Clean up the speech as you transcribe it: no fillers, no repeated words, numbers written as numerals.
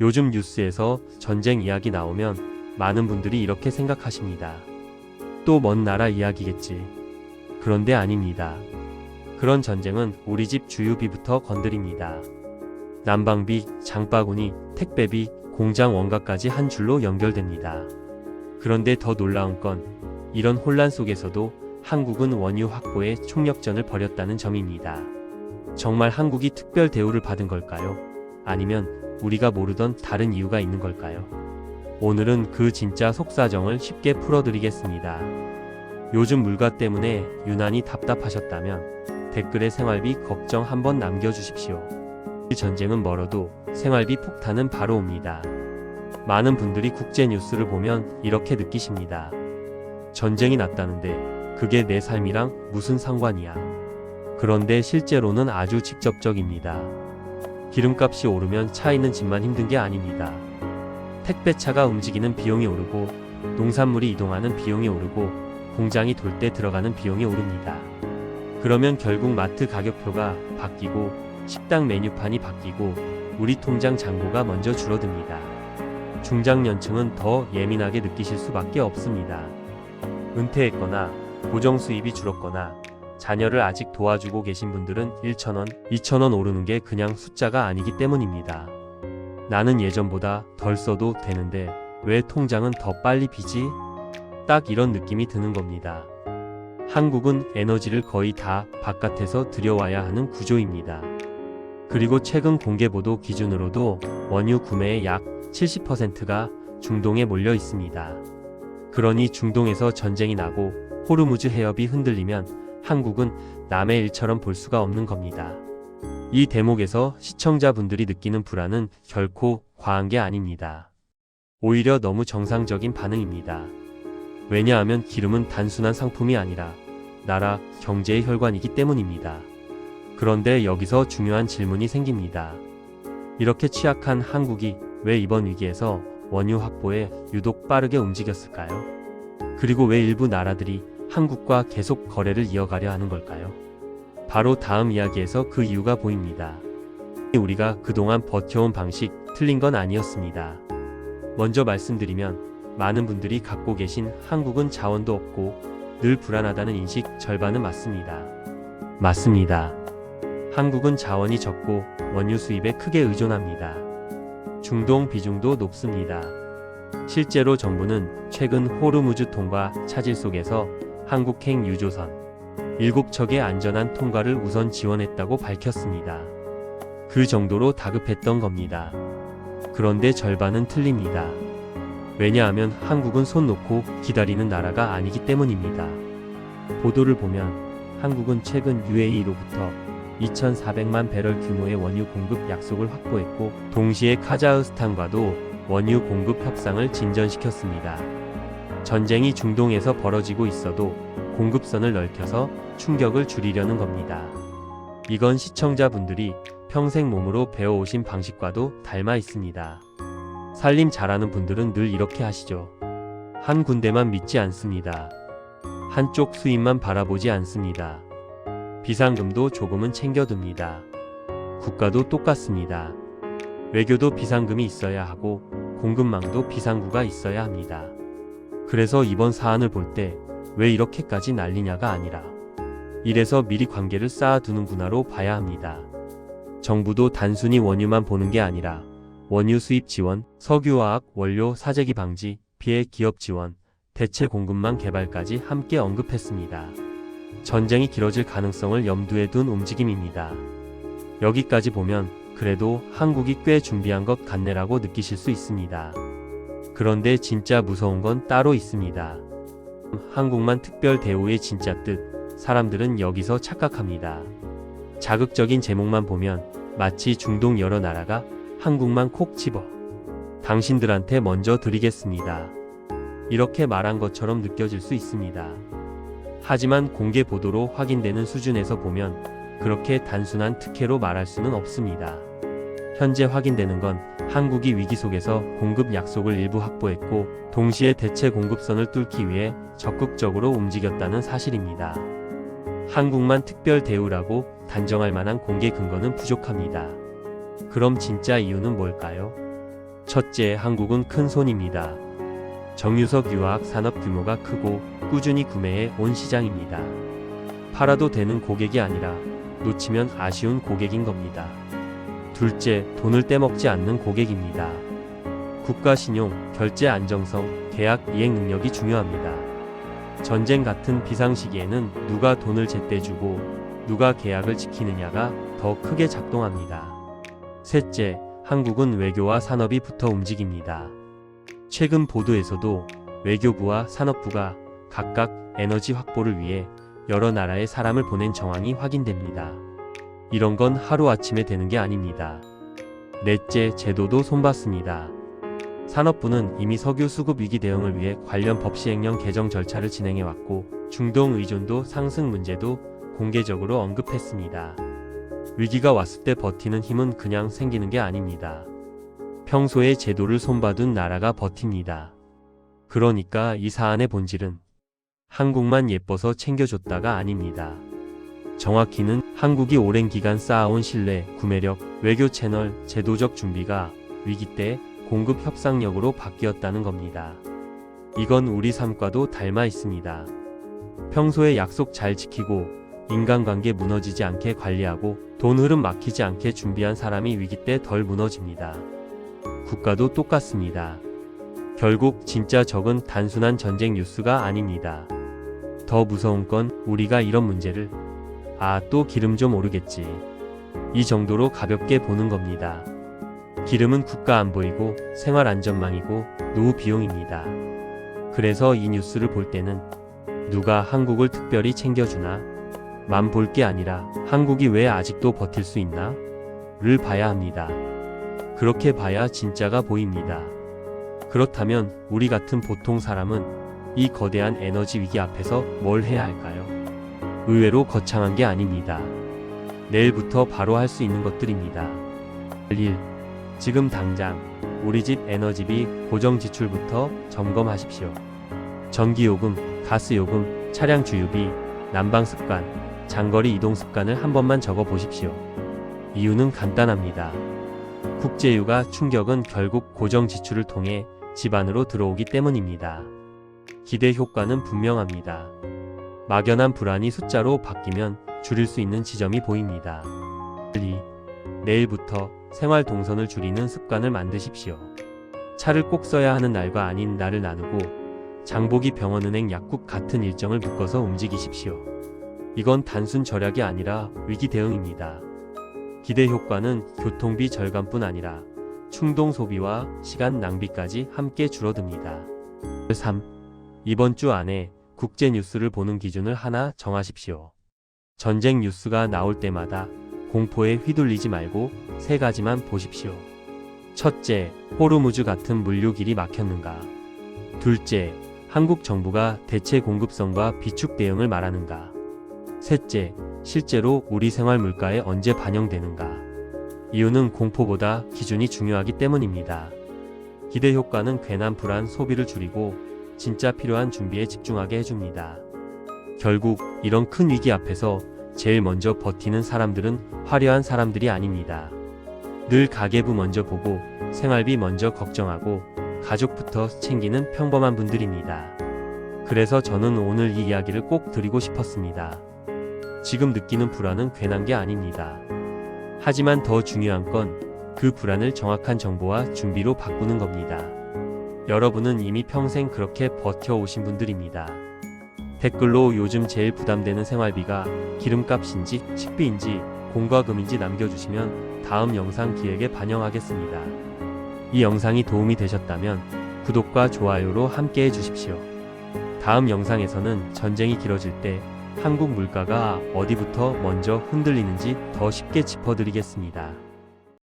요즘 뉴스에서 전쟁 이야기 나오면 많은 분들이 이렇게 생각하십니다. 또 먼 나라 이야기겠지. 그런데 아닙니다. 그런 전쟁은 우리 집 주유비부터 건드립니다. 난방비, 장바구니, 택배비, 공장 원가까지 한 줄로 연결됩니다. 그런데 더 놀라운 건 이런 혼란 속에서도 한국은 원유 확보에 총력전을 벌였다는 점입니다. 정말 한국이 특별 대우를 받은 걸까요? 아니면 우리가 모르던 다른 이유가 있는 걸까요? 오늘은 그 진짜 속사정을 쉽게 풀어드리겠습니다. 요즘 물가 때문에 유난히 답답하셨다면 댓글에 생활비 걱정 한번 남겨주십시오. 전쟁은 멀어도 생활비 폭탄은 바로 옵니다. 많은 분들이 국제 뉴스를 보면 이렇게 느끼십니다. 전쟁이 났다는데 그게 내 삶이랑 무슨 상관이야. 그런데 실제로는 아주 직접적입니다. 기름값이 오르면 차 있는 집만 힘든 게 아닙니다. 택배차가 움직이는 비용이 오르고 농산물이 이동하는 비용이 오르고 공장이 돌 때 들어가는 비용이 오릅니다. 그러면 결국 마트 가격표가 바뀌고 식당 메뉴판이 바뀌고 우리 통장 잔고가 먼저 줄어듭니다. 중장년층은 더 예민하게 느끼실 수밖에 없습니다. 은퇴했거나 고정 수입이 줄었거나 자녀를 아직 도와주고 계신 분들은 1,000원, 2,000원 오르는 게 그냥 숫자가 아니기 때문입니다. 나는 예전보다 덜 써도 되는데 왜 통장은 더 빨리 비지? 딱 이런 느낌이 드는 겁니다. 한국은 에너지를 거의 다 바깥에서 들여와야 하는 구조입니다. 그리고 최근 공개보도 기준으로도 원유 구매의 약 70%가 중동에 몰려 있습니다. 그러니 중동에서 전쟁이 나고 호르무즈 해협이 흔들리면 한국은 남의 일처럼 볼 수가 없는 겁니다. 이 대목에서 시청자분들이 느끼는 불안은 결코 과한 게 아닙니다. 오히려 너무 정상적인 반응입니다. 왜냐하면 기름은 단순한 상품이 아니라 나라 경제의 혈관이기 때문입니다. 그런데 여기서 중요한 질문이 생깁니다. 이렇게 취약한 한국이 왜 이번 위기에서 원유 확보에 유독 빠르게 움직였을까요? 그리고 왜 일부 나라들이 한국과 계속 거래를 이어가려 하는 걸까요? 바로 다음 이야기에서 그 이유가 보입니다. 우리가 그동안 버텨온 방식 틀린 건 아니었습니다. 먼저 말씀드리면 많은 분들이 갖고 계신 한국은 자원도 없고 늘 불안하다는 인식 절반은 맞습니다. 맞습니다. 한국은 자원이 적고 원유 수입에 크게 의존합니다. 중동 비중도 높습니다. 실제로 정부는 최근 호르무즈 통과 차질 속에서 한국행 유조선 7척의 안전한 통과를 우선 지원했다고 밝혔습니다. 그 정도로 다급했던 겁니다. 그런데 절반은 틀립니다. 왜냐하면 한국은 손 놓고 기다리는 나라가 아니기 때문입니다. 보도를 보면 한국은 최근 UAE로부터 2,400만 배럴 규모의 원유 공급 약속을 확보했고 동시에 카자흐스탄과도 원유 공급 협상을 진전시켰습니다. 전쟁이 중동에서 벌어지고 있어도 공급선을 넓혀서 충격을 줄이려는 겁니다. 이건 시청자분들이 평생 몸으로 배워오신 방식과도 닮아 있습니다. 살림 잘하는 분들은 늘 이렇게 하시죠. 한 군데만 믿지 않습니다. 한쪽 수입만 바라보지 않습니다. 비상금도 조금은 챙겨둡니다. 국가도 똑같습니다. 외교도 비상금이 있어야 하고 공급망도 비상구가 있어야 합니다. 그래서 이번 사안을 볼 때 왜 이렇게까지 난리냐가 아니라 이래서 미리 관계를 쌓아두는구나로 봐야 합니다. 정부도 단순히 원유만 보는 게 아니라 원유 수입 지원, 석유화학 원료 사재기 방지, 피해 기업 지원, 대체 공급망 개발까지 함께 언급했습니다. 전쟁이 길어질 가능성을 염두에 둔 움직임입니다. 여기까지 보면 그래도 한국이 꽤 준비한 것 같네라고 느끼실 수 있습니다. 그런데 진짜 무서운 건 따로 있습니다. 한국만 특별 대우의 진짜 뜻, 사람들은 여기서 착각합니다. 자극적인 제목만 보면 마치 중동 여러 나라가 한국만 콕 집어 당신들한테 먼저 드리겠습니다. 이렇게 말한 것처럼 느껴질 수 있습니다. 하지만 공개 보도로 확인되는 수준에서 보면 그렇게 단순한 특혜로 말할 수는 없습니다. 현재 확인되는 건 한국이 위기 속에서 공급 약속을 일부 확보했고 동시에 대체 공급선을 뚫기 위해 적극적으로 움직였다는 사실입니다. 한국만 특별 대우라고 단정할 만한 공개 근거는 부족합니다. 그럼 진짜 이유는 뭘까요? 첫째, 한국은 큰 손입니다. 정유석 유화학 산업 규모가 크고 꾸준히 구매해 온 시장입니다. 팔아도 되는 고객이 아니라 놓치면 아쉬운 고객인 겁니다. 둘째, 돈을 떼먹지 않는 고객입니다. 국가 신용, 결제 안정성, 계약 이행 능력이 중요합니다. 전쟁 같은 비상시기에는 누가 돈을 제때 주고 누가 계약을 지키느냐가 더 크게 작동합니다. 셋째, 한국은 외교와 산업이 붙어 움직입니다. 최근 보도에서도 외교부와 산업부가 각각 에너지 확보를 위해 여러 나라에 사람을 보낸 정황이 확인됩니다. 이런 건 하루아침에 되는 게 아닙니다. 넷째, 제도도 손봤습니다. 산업부는 이미 석유 수급 위기 대응을 위해 관련 법 시행령 개정 절차를 진행해왔고 중동 의존도 상승 문제도 공개적으로 언급했습니다. 위기가 왔을 때 버티는 힘은 그냥 생기는 게 아닙니다. 평소에 제도를 손봐둔 나라가 버팁니다. 그러니까 이 사안의 본질은 한국만 예뻐서 챙겨줬다가 아닙니다. 정확히는 한국이 오랜 기간 쌓아온 신뢰, 구매력, 외교 채널, 제도적 준비가 위기 때 공급 협상력으로 바뀌었다는 겁니다. 이건 우리 삶과도 닮아 있습니다. 평소에 약속 잘 지키고 인간관계 무너지지 않게 관리하고 돈 흐름 막히지 않게 준비한 사람이 위기 때 덜 무너집니다. 국가도 똑같습니다. 결국 진짜 적은 단순한 전쟁 뉴스가 아닙니다. 더 무서운 건 우리가 이런 문제를 또 기름 좀 오르겠지 이 정도로 가볍게 보는 겁니다. 기름은 국가 안보이고 생활안전망이고 노후 비용입니다. 그래서 이 뉴스를 볼 때는 누가 한국을 특별히 챙겨주나 만 볼 게 아니라 한국이 왜 아직도 버틸 수 있나? 를 봐야 합니다. 그렇게 봐야 진짜가 보입니다. 그렇다면 우리 같은 보통 사람은 이 거대한 에너지 위기 앞에서 뭘 해야 할까요? 의외로 거창한 게 아닙니다. 내일부터 바로 할 수 있는 것들입니다. 1. 지금 당장 우리 집 에너지비 고정 지출부터 점검하십시오. 전기요금, 가스요금, 차량 주유비, 난방 습관, 장거리 이동 습관을 한 번만 적어 보십시오. 이유는 간단합니다. 국제유가 충격은 결국 고정 지출을 통해 집 안으로 들어오기 때문입니다. 기대 효과는 분명합니다. 막연한 불안이 숫자로 바뀌면 줄일 수 있는 지점이 보입니다. 2. 내일부터 생활 동선을 줄이는 습관을 만드십시오. 차를 꼭 써야 하는 날과 아닌 날을 나누고 장보기 병원은행 약국 같은 일정을 묶어서 움직이십시오. 이건 단순 절약이 아니라 위기 대응입니다. 기대 효과는 교통비 절감뿐 아니라 충동 소비와 시간 낭비까지 함께 줄어듭니다. 3. 이번 주 안에 국제 뉴스를 보는 기준을 하나 정하십시오. 전쟁 뉴스가 나올 때마다 공포에 휘둘리지 말고 세 가지만 보십시오. 첫째, 호르무즈 같은 물류길이 막혔는가? 둘째, 한국 정부가 대체 공급성과 비축 대응을 말하는가? 셋째, 실제로 우리 생활 물가에 언제 반영되는가? 이유는 공포보다 기준이 중요하기 때문입니다. 기대 효과는 괜한 불안 소비를 줄이고 진짜 필요한 준비에 집중하게 해줍니다. 결국 이런 큰 위기 앞에서 제일 먼저 버티는 사람들은 화려한 사람들이 아닙니다. 늘 가계부 먼저 보고 생활비 먼저 걱정하고 가족부터 챙기는 평범한 분들입니다. 그래서 저는 오늘 이 이야기를 꼭 드리고 싶었습니다. 지금 느끼는 불안은 괜한 게 아닙니다. 하지만 더 중요한 건 그 불안을 정확한 정보와 준비로 바꾸는 겁니다. 여러분은 이미 평생 그렇게 버텨오신 분들입니다. 댓글로 요즘 제일 부담되는 생활비가 기름값인지 식비인지 공과금인지 남겨주시면 다음 영상 기획에 반영하겠습니다. 이 영상이 도움이 되셨다면 구독과 좋아요로 함께 해주십시오. 다음 영상에서는 전쟁이 길어질 때 한국 물가가 어디부터 먼저 흔들리는지 더 쉽게 짚어드리겠습니다.